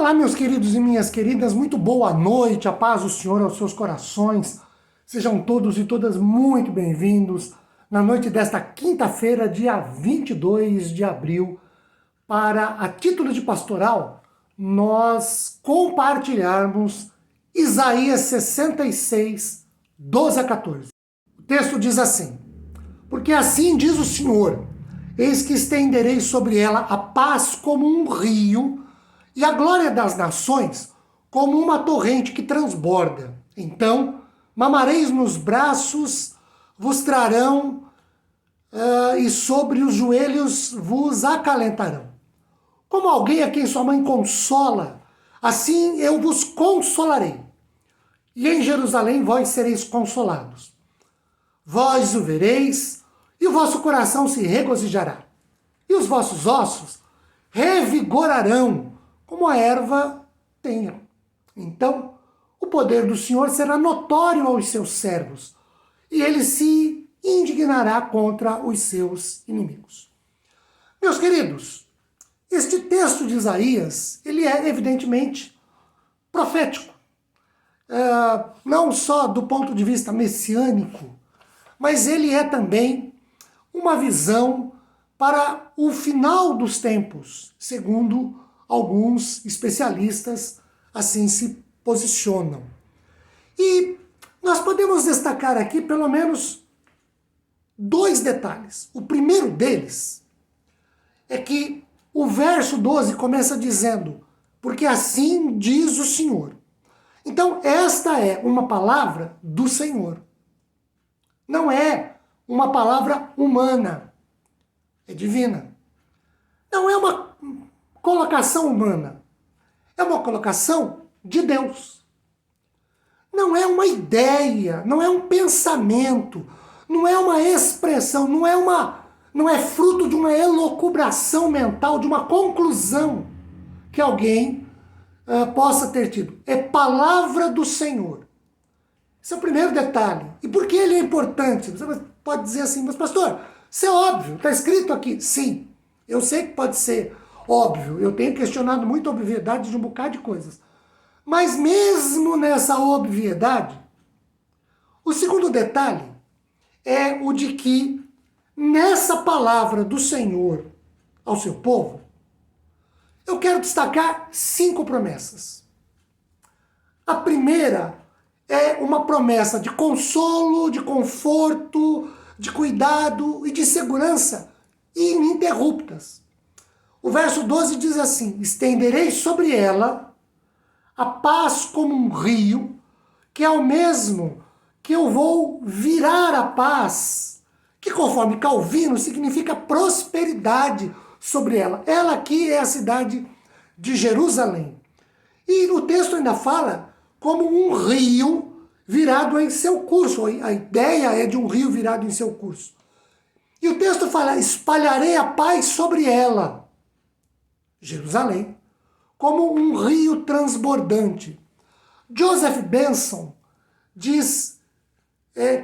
Olá, meus queridos e minhas queridas, muito boa noite, a paz do Senhor aos seus corações. Sejam todos e todas muito bem-vindos na noite desta quinta-feira, dia 22 de abril, para, a título de pastoral, nós compartilharmos Isaías 66, 12 a 14. O texto diz assim: porque assim diz o Senhor, eis que estenderei sobre ela a paz como um rio, e a glória das nações como uma torrente que transborda. Então, mamareis nos braços, vos trarão, e sobre os joelhos vos acalentarão. Como alguém a quem sua mãe consola, assim eu vos consolarei. E em Jerusalém vós sereis consolados. Vós o vereis, e o vosso coração se regozijará. E os vossos ossos revigorarão, como a erva tenha. Então, o poder do Senhor será notório aos seus servos, e ele se indignará contra os seus inimigos. Meus queridos, este texto de Isaías, ele é evidentemente profético. Não só do ponto de vista messiânico, mas ele é também uma visão para o final dos tempos, segundo alguns especialistas assim se posicionam. E nós podemos destacar aqui pelo menos dois detalhes. O primeiro deles é que o verso 12 começa dizendo: porque assim diz o Senhor. Então esta é uma palavra do Senhor. Não é uma palavra humana, é divina. Não é uma colocação humana, é uma colocação de Deus. Não é uma ideia, não é um pensamento, não é uma expressão, não é fruto de uma elucubração mental, de uma conclusão que alguém possa ter tido. É palavra do Senhor. Esse é o primeiro detalhe. E por que ele é importante? Você pode dizer assim: mas pastor, isso é óbvio, está escrito aqui. Sim, eu sei que pode ser óbvio, eu tenho questionado muito a obviedade de um bocado de coisas. Mas mesmo nessa obviedade, o segundo detalhe é o de que nessa palavra do Senhor ao seu povo, eu quero destacar 5 promessas. A primeira é uma promessa de consolo, de conforto, de cuidado e de segurança ininterruptas. O verso 12 diz assim: estenderei sobre ela a paz como um rio, que é o mesmo que eu vou virar a paz, que conforme Calvino significa prosperidade sobre ela. Ela aqui é a cidade de Jerusalém. E o texto ainda fala como um rio virado em seu curso. A ideia é de um rio virado em seu curso. E o texto fala: espalharei a paz sobre ela, Jerusalém, como um rio transbordante. Joseph Benson diz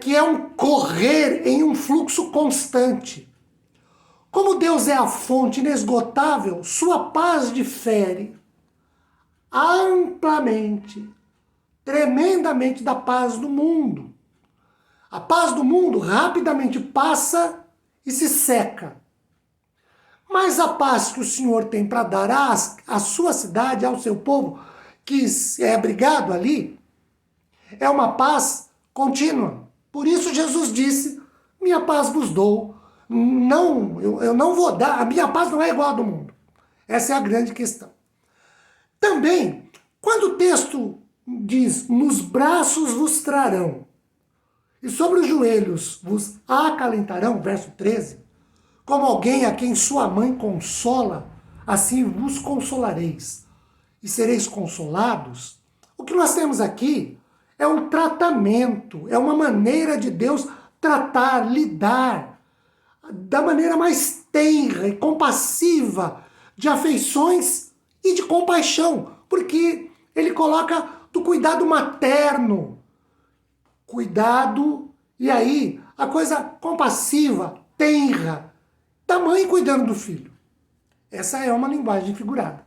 que é um correr em um fluxo constante. Como Deus é a fonte inesgotável, sua paz difere amplamente, tremendamente da paz do mundo. A paz do mundo rapidamente passa e se seca. Mas a paz que o Senhor tem para dar à sua cidade, ao seu povo, que é abrigado ali, é uma paz contínua. Por isso Jesus disse: minha paz vos dou. Não, eu não vou dar, a minha paz não é igual a do mundo. Essa é a grande questão. Também, quando o texto diz: nos braços vos trarão, e sobre os joelhos vos acalentarão, verso 13, como alguém a quem sua mãe consola, assim vos consolareis, e sereis consolados. O que nós temos aqui é um tratamento, é uma maneira de Deus tratar, lidar, da maneira mais tenra e compassiva, de afeições e de compaixão, porque ele coloca do cuidado materno, cuidado, e aí a coisa compassiva, tenra, da mãe cuidando do filho. Essa é uma linguagem figurada.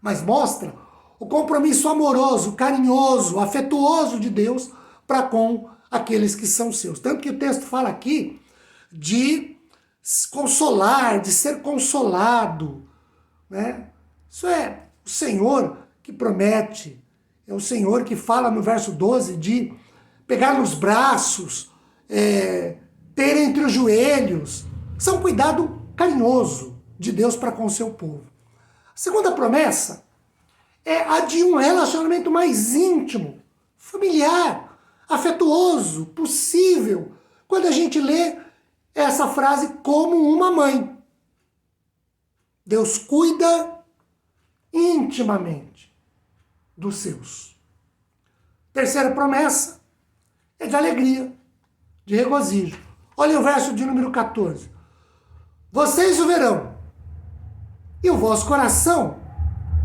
mas mostra o compromisso amoroso, carinhoso, afetuoso de Deus para com aqueles que são seus. Tanto que o texto fala aqui de consolar, de ser consolado, né? Isso é o Senhor que promete, é o Senhor que fala no verso 12 de pegar nos braços, ter entre os joelhos. Isso é um cuidado carinhoso de Deus para com o seu povo. A segunda promessa é a de um relacionamento mais íntimo, familiar, afetuoso, possível, quando a gente lê essa frase como uma mãe. Deus cuida intimamente dos seus. Terceira promessa é de alegria, de regozijo. Olha o verso de número 14. Vocês o verão, e o vosso coração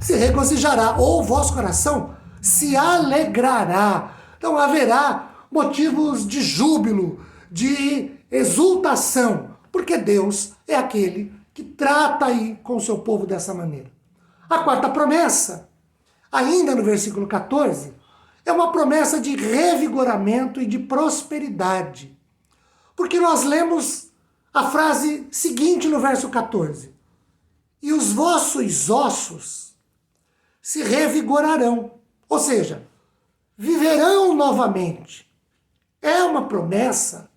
se regozijará, ou o vosso coração se alegrará. Então haverá motivos de júbilo, de exultação, porque Deus é aquele que trata aí com o seu povo dessa maneira. A quarta promessa, ainda no versículo 14, é uma promessa de revigoramento e de prosperidade. Porque nós lemos a frase seguinte no verso 14. E os vossos ossos se revigorarão. Ou seja, viverão novamente. É uma promessa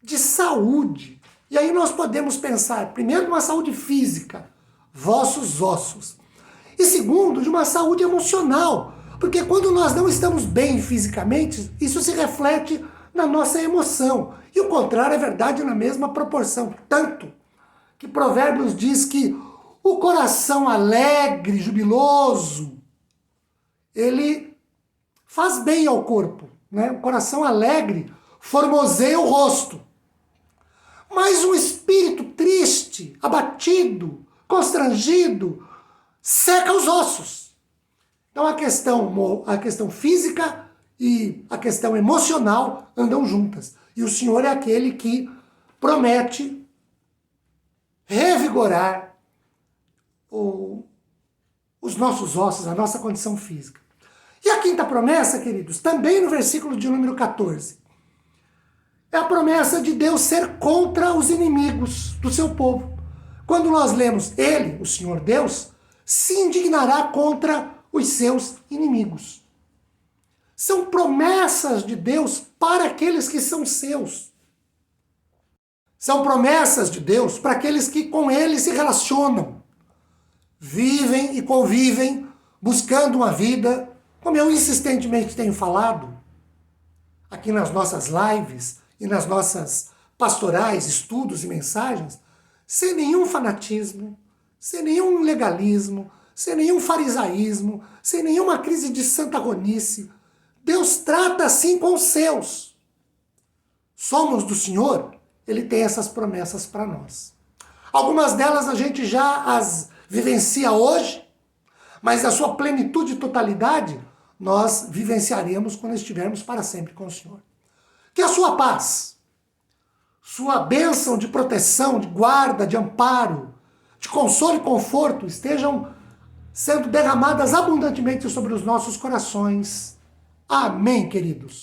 de saúde. E aí nós podemos pensar, primeiro, numa saúde física, vossos ossos. E segundo, de uma saúde emocional. Porque quando nós não estamos bem fisicamente, isso se reflete na nossa emoção. E o contrário é verdade na mesma proporção. Tanto que Provérbios diz que o coração alegre, jubiloso, ele faz bem ao corpo, né? O coração alegre formoseia o rosto. Mas um espírito triste, abatido, constrangido, seca os ossos. Então a questão física e a questão emocional andam juntas. E o Senhor é aquele que promete revigorar os nossos ossos, a nossa condição física. E a quinta promessa, queridos, também no versículo de número 14, é a promessa de Deus ser contra os inimigos do seu povo. Quando nós lemos Ele, o Senhor Deus, se indignará contra os seus inimigos. São promessas de Deus para aqueles que são seus. São promessas de Deus para aqueles que com Ele se relacionam. Vivem e convivem buscando uma vida, como eu insistentemente tenho falado, aqui nas nossas lives e nas nossas pastorais, estudos e mensagens, sem nenhum fanatismo, sem nenhum legalismo, sem nenhum farisaísmo, sem nenhuma crise de santarronice. Deus trata assim com os seus. Somos do Senhor, Ele tem essas promessas para nós. Algumas delas a gente já as vivencia hoje, mas a sua plenitude e totalidade nós vivenciaremos quando estivermos para sempre com o Senhor. Que a sua paz, sua bênção de proteção, de guarda, de amparo, de consolo e conforto estejam sendo derramadas abundantemente sobre os nossos corações. Amém, queridos.